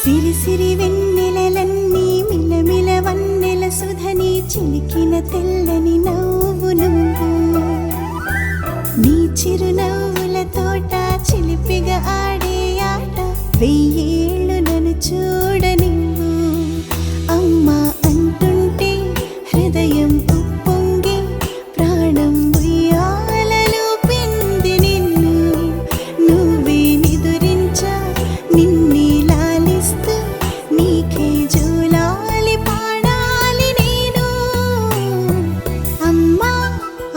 సిరి సిరి వెన్నెలలన్నీ మిలమిల వన్నెల సుధని చిలికిన తెల్లని నవ్వు నువ్వు నీ చిరునవ్వుల తోట చిలిపిగా ఆడే ఆట వెయ్యేళ్ళు నన్ను చూడనివ్వు అమ్మా అంటుంటే హృదయం ఉప్పొంగి ప్రాణం ఉయ్యాలలో పిండి నిన్ను నువ్వే నిదురించా నిన్నే లాలిస్తూ నీకే జూలాలి పాడాలి నేను అమ్మా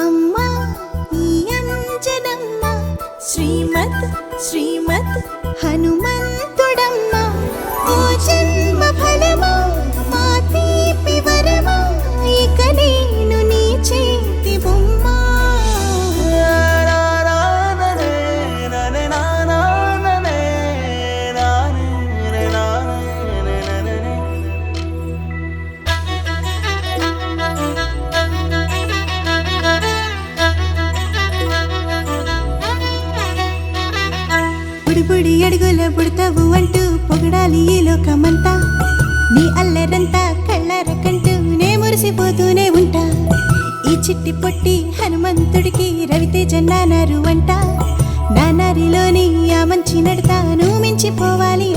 అమ్మా ఈ అంజనమ్మ శ్రీమత్ శ్రీమత్ హనుమంతుడమ్మ ఓ జన్మ ఫలమా మా తీపి వరమా ఇక నేను నీ చేతి బొమ్మ బుడి అడుగుల పుడతావు అంటూ పొగడాలి ఈ లోకమంతా నీ అల్లరంతా కళ్ళరకంటూ నే మురిసిపోతూనే ఉంటా ఈ చిట్టి పొట్టి హనుమంతుడికి రవితేజ నానారు అంట నానారిలోని ఆ మంచి నడతా నువ్వు మించిపోవాలి